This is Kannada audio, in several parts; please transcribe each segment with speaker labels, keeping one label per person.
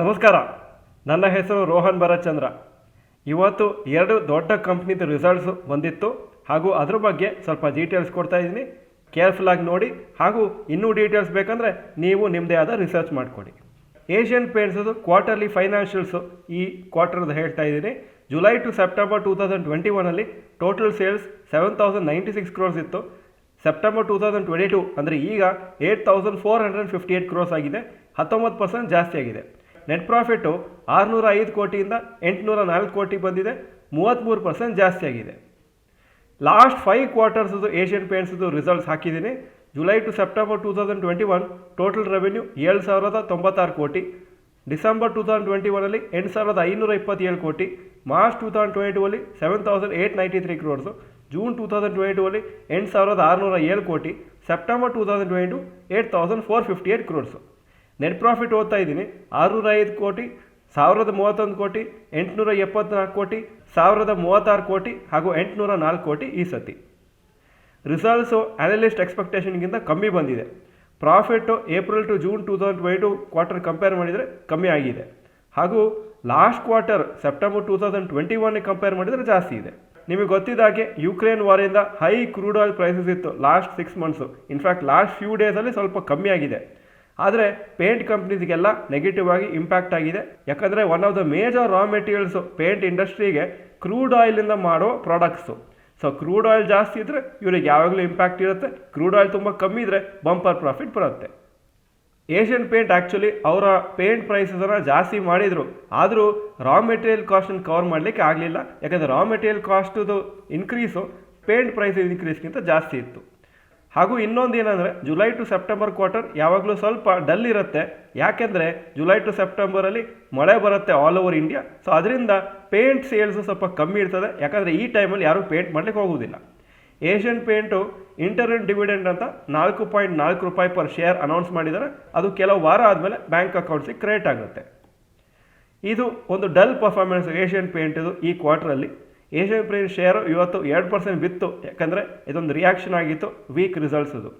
Speaker 1: ನಮಸ್ಕಾರ. ನನ್ನ ಹೆಸರು ರೋಹನ್ ಭರತ್ಚಂದ್ರ. ಇವತ್ತು ಎರಡು ದೊಡ್ಡ ಕಂಪ್ನಿದು ರಿಸಲ್ಟ್ಸು ಬಂದಿತ್ತು ಹಾಗೂ ಅದ್ರ ಬಗ್ಗೆ ಸ್ವಲ್ಪ ಡೀಟೇಲ್ಸ್ ಕೊಡ್ತಾ ಇದ್ದೀನಿ. ಕೇರ್ಫುಲ್ಲಾಗಿ ನೋಡಿ ಹಾಗೂ ಇನ್ನೂ ಡೀಟೇಲ್ಸ್ ಬೇಕಂದರೆ ನೀವು ನಿಮ್ಮದೇ ಆದ ರಿಸರ್ಚ್ ಮಾಡಿಕೊಡಿ. ಏಷ್ಯನ್ ಪೇಂಟ್ಸದು ಕ್ವಾರ್ಟರ್ಲಿ ಫೈನಾನ್ಷಿಯಲ್ಸು ಈ ಕ್ವಾರ್ಟರ್ದು ಹೇಳ್ತಾ ಇದ್ದೀನಿ. July to September 2021 total sales 7096 crores ಇತ್ತು. ಸೆಪ್ಟೆಂಬರ್ 2022 ಅಂದರೆ ಈಗ 8458 ಕ್ರೋರ್ಸ್ ಆಗಿದೆ, 19% ಜಾಸ್ತಿ ಆಗಿದೆ. ನೆಟ್ ಪ್ರಾಫಿಟ್ಟು 605 ಕೋಟಿಯಿಂದ 804 ಕೋಟಿ ಬಂದಿದೆ, 33% ಜಾಸ್ತಿ ಆಗಿದೆ. ಲಾಸ್ಟ್ 5 ಕ್ವಾರ್ಟರ್ಸ್ದು ಏಷ್ಯನ್ ಪೇಂಟ್ಸ್ದು ರಿಸಲ್ಟ್ಸ್ ಹಾಕಿದ್ದೀನಿ. July to September 2021 total revenue 7096 ಕೋಟಿ, ಡಿಸೆಂಬರ್ 2021 8527 ಕೋಟಿ, ಮಾರ್ಚ್ 2022 7893 ಕ್ರೋರ್ಸು, ಜೂನ್ 2022 8607 ಕೋಟಿ, ಸೆಪ್ಟೆಂಬರ್ 2022 8458 ಕ್ರೋರ್ಸು. ನೆಟ್ ಪ್ರಾಫಿಟ್ ಓದ್ತಾ ಇದ್ದೀನಿ. 605 ಕೋಟಿ, 1031 ಕೋಟಿ, 874 ಕೋಟಿ, 1036 ಕೋಟಿ ಹಾಗೂ 804 ಕೋಟಿ ಈ ಸತಿ. ರಿಸಲ್ಟ್ಸು ಅನಲಿಸ್ಟ್ ಎಕ್ಸ್ಪೆಕ್ಟೇಷನ್ಗಿಂತ ಕಮ್ಮಿ ಬಂದಿದೆ. Profit April to June 2022 quarter compare ಮಾಡಿದರೆ ಕಮ್ಮಿ ಆಗಿದೆ ಹಾಗೂ ಲಾಸ್ಟ್ ಕ್ವಾರ್ಟರ್ ಸೆಪ್ಟೆಂಬರ್ 2021 ಕಂಪೇರ್ ಮಾಡಿದರೆ ಜಾಸ್ತಿ ಇದೆ. ನಿಮಗೆ ಗೊತ್ತಿದ್ದಾಗೆ ಯುಕ್ರೇನ್ ವಾರಿಂದ ಹೈ ಕ್ರೂಡ್ ಆಯಿಲ್ ಪ್ರೈಸಸ್ ಇತ್ತು last 6 months. In fact last few ಡೇಸಲ್ಲಿ ಸ್ವಲ್ಪ ಕಮ್ಮಿ ಆಗಿದೆ. ಆದರೆ ಪೇಂಟ್ ಕಂಪ್ನೀಸ್ಗೆಲ್ಲ ನೆಗೆಟಿವ್ ಆಗಿ ಇಂಪ್ಯಾಕ್ಟ್ ಆಗಿದೆ. ಯಾಕಂದರೆ one of the major raw materials paint ಇಂಡಸ್ಟ್ರಿಗೆ ಕ್ರೂಡ್ ಆಯಿಲಿಂದ ಮಾಡೋ ಪ್ರಾಡಕ್ಟ್ಸು. ಸೊ ಕ್ರೂಡ್ ಆಯಿಲ್ ಜಾಸ್ತಿ ಇದ್ದರೆ ಇವ್ರಿಗೆ ಯಾವಾಗಲೂ ಇಂಪ್ಯಾಕ್ಟ್ ಇರುತ್ತೆ, ಕ್ರೂಡ್ ಆಯಿಲ್ ತುಂಬ ಕಮ್ಮಿ ಇದ್ದರೆ ಬಂಪರ್ ಪ್ರಾಫಿಟ್ ಬರುತ್ತೆ. ಏಷ್ಯನ್ ಪೇಂಟ್ ಆ್ಯಕ್ಚುಲಿ ಅವರ ಪೇಂಟ್ ಪ್ರೈಸಸನ್ನು ಜಾಸ್ತಿ ಮಾಡಿದರು, ಆದರೂ ರಾ ಮೆಟೀರಿಯಲ್ ಕಾಸ್ಟನ್ನು ಕವರ್ ಮಾಡಲಿಕ್ಕೆ ಆಗಲಿಲ್ಲ. ಯಾಕಂದರೆ ರಾ ಮೆಟೀರಿಯಲ್ ಕಾಸ್ಟದು ಇನ್ಕ್ರೀಸು ಪೇಂಟ್ ಪ್ರೈಸ್ ಇನ್ಕ್ರೀಸ್ಗಿಂತ ಜಾಸ್ತಿ ಇತ್ತು. ಹಾಗೂ ಇನ್ನೊಂದು ಏನಂದರೆ ಜುಲೈ ಟು ಸೆಪ್ಟೆಂಬರ್ ಕ್ವಾರ್ಟರ್ ಯಾವಾಗಲೂ ಸ್ವಲ್ಪ ಡಲ್ ಇರುತ್ತೆ. ಯಾಕೆಂದರೆ ಜುಲೈ ಟು ಸೆಪ್ಟೆಂಬರಲ್ಲಿ ಮಳೆ ಬರುತ್ತೆ ಆಲ್ ಓವರ್ ಇಂಡಿಯಾ. ಸೊ ಅದರಿಂದ ಪೇಂಟ್ ಸೇಲ್ಸು ಸ್ವಲ್ಪ ಕಮ್ಮಿ ಇರ್ತದೆ. ಯಾಕಂದರೆ ಈ ಟೈಮಲ್ಲಿ ಯಾರೂ ಪೇಂಟ್ ಮಾಡಲಿಕ್ಕೆ ಹೋಗೋದಿಲ್ಲ. ಏಷ್ಯನ್ ಪೇಂಟು ಇಂಟರ್ನ್ ಡಿವಿಡೆಂಡ್ ಅಂತ 4.4 ರೂಪಾಯಿ ಪರ್ ಶೇರ್ ಅನೌನ್ಸ್ ಮಾಡಿದ್ದಾರೆ. ಅದು ಕೆಲವು ವಾರ ಆದಮೇಲೆ ಬ್ಯಾಂಕ್ ಅಕೌಂಟ್ಸಿಗೆ ಕ್ರೆಡಿಟ್ ಆಗುತ್ತೆ. ಇದು ಒಂದು ಡಲ್ ಪರ್ಫಾರ್ಮೆನ್ಸ್ ಏಷ್ಯನ್ ಪೇಂಟಿದು ಈ ಕ್ವಾರ್ಟ್ರಲ್ಲಿ. ಏಷ್ಯನ್ ಪೇಂಟ್ ಶೇರು ಇವತ್ತು 2% ಬಿತ್ತು, ಯಾಕಂದರೆ ಇದೊಂದು ರಿಯಾಕ್ಷನ್ ಆಗಿತ್ತು ವೀಕ್ ರಿಸಲ್ಟ್ಸದು.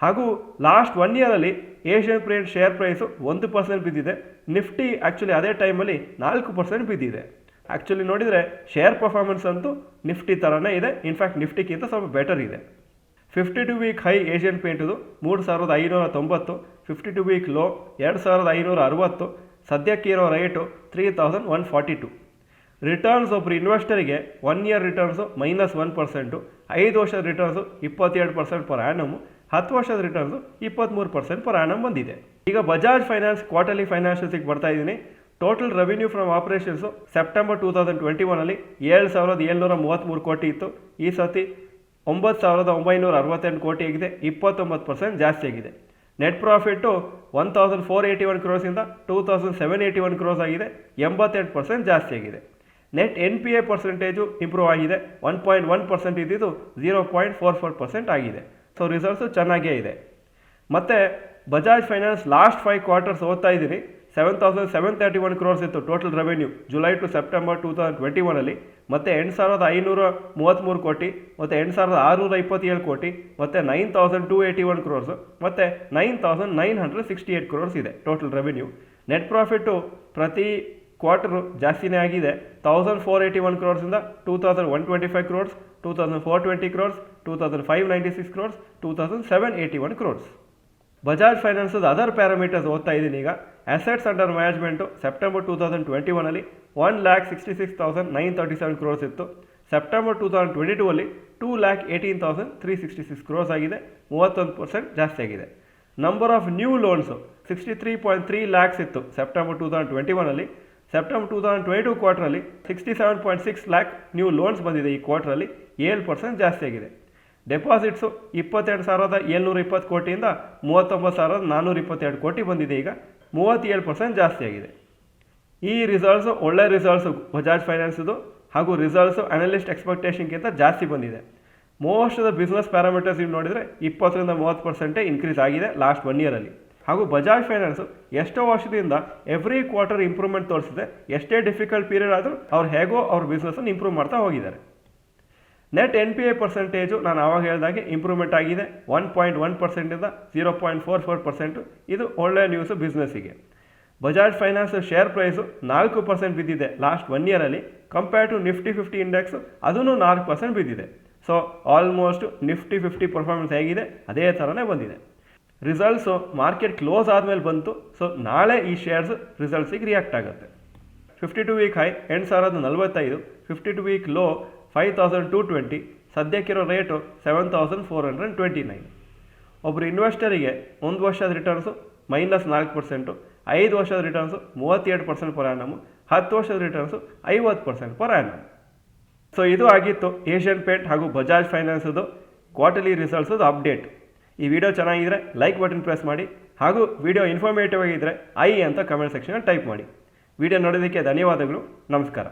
Speaker 1: ಹಾಗೂ ಲಾಸ್ಟ್ 1 ಇಯರಲ್ಲಿ ಏಷ್ಯನ್ ಪೇಂಟ್ ಶೇರ್ ಪ್ರೈಸು 1% ಬಿದ್ದಿದೆ. ನಿಫ್ಟಿ ಆ್ಯಕ್ಚುಲಿ ಅದೇ ಟೈಮಲ್ಲಿ 4% ಬಿದ್ದಿದೆ. ಆ್ಯಕ್ಚುಲಿ ನೋಡಿದರೆ ಶೇರ್ ಪರ್ಫಾರ್ಮೆನ್ಸ್ ಅಂತೂ ನಿಫ್ಟಿ ಥರನೇ ಇದೆ. ಇನ್ಫ್ಯಾಕ್ಟ್ ನಿಫ್ಟಿಗಿಂತ ಸ್ವಲ್ಪ ಬೆಟರ್ ಇದೆ. 52 ವೀಕ್ ಹೈ ಏಷ್ಯನ್ ಪೇಂಟದು 3590, 52 ವೀಕ್ ಲೋ 2560, ಸದ್ಯಕ್ಕೆ ಇರೋ ರೇಟು 3142. ರಿಟರ್ನ್ಸ್ ಒಬ್ಬರು ಇನ್ವೆಸ್ಟರಿಗೆ 1 ಇಯರ್ ರಿಟರ್ನ್ಸು -1%, 5 ವರ್ಷದ ರಿಟರ್ನ್ಸು 22% ಪರ್ ಆ್ಯನಮು, 10 ವರ್ಷದ ರಿಟರ್ನ್ಸು 23% ಪರ್ ಆ್ಯನಮ್ ಬಂದಿದೆ. ಈಗ ಬಜಾಜ್ ಫೈನಾನ್ಸ್ ಕ್ವಾರ್ಟರ್ಲಿ ಫೈನಾನ್ಷಿಯಲ್ಸಿಗೆ ಬರ್ತಾ ಇದ್ದೀನಿ. Total revenue from operations September 2021 7733 ಕೋಟಿ ಇತ್ತು. ಈ ಸತಿ 9968 ಕೋಟಿ ಆಗಿದೆ, 29% ಜಾಸ್ತಿ ಆಗಿದೆ. ನೆಟ್ ಪ್ರಾಫಿಟ್ಟು 1481 ಕ್ರೋರ್ಸಿಂದ 2781 ಕ್ರೋರ್ಸ್ ಆಗಿದೆ, 88% ಜಾಸ್ತಿ ಆಗಿದೆ. ನೆಟ್ NPA ಪರ್ಸೆಂಟೇಜು ಇಂಪ್ರೂವ್ ಆಗಿದೆ. 1.1% ಇದ್ದಿದ್ದು 0.44% ಆಗಿದೆ. ಸೊ ರಿಸಲ್ಟ್ಸು ಚೆನ್ನಾಗೇ ಇದೆ. ಮತ್ತು ಬಜಾಜ್ ಫೈನಾನ್ಸ್ ಲಾಸ್ಟ್ 5 ಕ್ವಾರ್ಟರ್ಸ್ ಓದ್ತಾ ಇದ್ದೀನಿ. 7731 ಕ್ರೋರ್ಸ್ ಇತ್ತು total revenue July to September 2021 ಮತ್ತು 8533 ಕೋಟಿ ಮತ್ತು 8627 ಕೋಟಿ ಮತ್ತು 9281 ಕ್ರೋರ್ಸು ಮತ್ತು 9968 ಕ್ರೋರ್ಸ್ ಇದೆ ಟೋಟಲ್ ರೆವೆನ್ಯೂ. ನೆಟ್ ಪ್ರಾಫಿಟ್ಟು ಪ್ರತಿ ಕ್ವಾರ್ಟರು ಜಾಸ್ತಿನೇ ಆಗಿದೆ. 1481 ಕ್ರೋರ್ಸಿಂದ 2125 ಕ್ರೋರ್ಸ್, 2420 ಕ್ರೋರ್ಸ್, 2596 ಕ್ರೋರ್ಸ್, 2781 ಕ್ರೋರ್ಸ್. ಬಜಾಜ್ ಫೈನಾನ್ಸದ ಅದರ್ ಪ್ಯಾರಾಮೀಟರ್ಸ್ ಓದ್ತಾ ಇದ್ದೀನಿ ಈಗ. Assets under management September 2021 1,66,937 crores ಇತ್ತು. ಸೆಪ್ಟೆಂಬರ್ 2022 2,18,366 ಕ್ರೋರ್ಸ್ ಆಗಿದೆ, 31% ಜಾಸ್ತಿ ಆಗಿದೆ. Number of new loans 63.3 lakhs ಇತ್ತು ಸೆಪ್ಟೆಂಬರ್ 2021. ಸೆಪ್ಟೆಂಬರ್ 2022 ಕ್ವಾರ್ಟ್ರಲ್ಲಿ 67.6 ಲ್ಯಾಕ್ ನ್ಯೂ ಲೋನ್ಸ್ ಬಂದಿದೆ. ಈ ಕ್ವಾರ್ಟ್ರಲ್ಲಿ 7% ಜಾಸ್ತಿ ಆಗಿದೆ. ಡೆಪಾಸಿಟ್ಸು 22,720 ಕೋಟಿಯಿಂದ 39,422 ಕೋಟಿ ಬಂದಿದೆ. ಈಗ 37% ಜಾಸ್ತಿ ಆಗಿದೆ. ಈ ರಿಸಲ್ಟ್ಸು ಒಳ್ಳೆ ರಿಸಲ್ಟ್ಸು ಬಜಾಜ್ ಫೈನಾನ್ಸದು ಹಾಗೂ ರಿಸಲ್ಟ್ಸು ಅನಲಿಸ್ಟ್ ಎಕ್ಸ್ಪೆಕ್ಟೇಷನ್ಗಿಂತ ಜಾಸ್ತಿ ಬಂದಿದೆ. Most of the business parameters ನೀವು ನೋಡಿದರೆ 20-30% ಇನ್ಕ್ರೀಸ್ ಆಗಿದೆ ಲಾಸ್ಟ್ 1 ಇಯರಲ್ಲಿ. ಹಾಗೂ ಬಜಾಜ್ ಫೈನಾನ್ಸು ಎಷ್ಟೋ ವರ್ಷದಿಂದ ಎವ್ರಿ ಕ್ವಾರ್ಟರ್ ಇಂಪ್ರೂವ್ಮೆಂಟ್ ತೋರಿಸಿದೆ. ಎಷ್ಟೇ ಡಿಫಿಕಲ್ಟ್ ಪೀರಿಯಡ್ ಆದರೂ ಅವ್ರು ಹೇಗೋ ಅವ್ರ ಬಿಸ್ನೆಸ್ಸನ್ನು ಇಂಪ್ರೂವ್ ಮಾಡ್ತಾ ಹೋಗಿದ್ದಾರೆ. ನೆಟ್ NPA ಪರ್ಸೆಂಟೇಜು ನಾನು ಆವಾಗ ಹೇಳಿದಾಗೆ ಇಂಪ್ರೂವ್ಮೆಂಟ್ ಆಗಿದೆ. 1.1%ಇಂದ 0.44%. ಇದು ಒಳ್ಳೆಯ ನ್ಯೂಸು ಬಿಸ್ನೆಸ್ಸಿಗೆ. ಬಜಾಜ್ ಫೈನಾನ್ಸ್ ಶೇರ್ ಪ್ರೈಸು 4% ಬಿದ್ದಿದೆ ಲಾಸ್ಟ್ 1 ಇಯರಲ್ಲಿ. ಕಂಪೇರ್ ಟು ನಿಫ್ಟಿ 50 ಇಂಡೆಕ್ಸು ಅದೂ 4% ಬಿದ್ದಿದೆ. ಸೊ ಆಲ್ಮೋಸ್ಟ್ ನಿಫ್ಟಿ 50 ಪರ್ಫಾರ್ಮೆನ್ಸ್ ಹೇಗಿದೆ ಅದೇ ಥರನೇ ಬಂದಿದೆ. ರಿಸಲ್ಟ್ಸು ಮಾರ್ಕೆಟ್ ಕ್ಲೋಸ್ ಆದಮೇಲೆ ಬಂತು. ಸೊ ನಾಳೆ ಈ ಶೇರ್ಸ್ ರಿಸಲ್ಟ್ಸಿಗೆ ರಿಯಾಕ್ಟ್ ಆಗುತ್ತೆ. 52 ವೀಕ್ ಹೈ 8,045, 52 ವೀಕ್ ಲೋ 5,220, ಸದ್ಯಕ್ಕಿರೋ ರೇಟು 7,429. ಒಬ್ಬರು ಇನ್ವೆಸ್ಟರಿಗೆ 1 ವರ್ಷದ ರಿಟರ್ನ್ಸು -4%, 5 ವರ್ಷದ ರಿಟರ್ನ್ಸು 37% ಪರ್ ಆ್ಯನಮು, 10 ವರ್ಷದ ರಿಟರ್ನ್ಸು 50% ಪರ್ ಆ್ಯನಮ್. ಸೊ ಇದು ಆಗಿತ್ತು ಏಷ್ಯನ್ ಪೇಂಟ್ ಹಾಗೂ ಬಜಾಜ್ ಫೈನಾನ್ಸದು ಕ್ವಾರ್ಟರ್ಲಿ ರಿಸಲ್ಟ್ಸದು ಅಪ್ಡೇಟ್. ಈ ವಿಡಿಯೋ ಚೆನ್ನಾಗಿದ್ದರೆ ಲೈಕ್ ಬಟನ್ ಪ್ರೆಸ್ ಮಾಡಿ, ಹಾಗೂ ವಿಡಿಯೋ ಇನ್ಫಾರ್ಮೇಟಿವ್ ಆಗಿದ್ದರೆ ಅಂತ ಕಮೆಂಟ್ ಸೆಕ್ಷನಲ್ಲಿ ಟೈಪ್ ಮಾಡಿ. ವಿಡಿಯೋ ನೋಡೋದಕ್ಕೆ ಧನ್ಯವಾದಗಳು. ನಮಸ್ಕಾರ.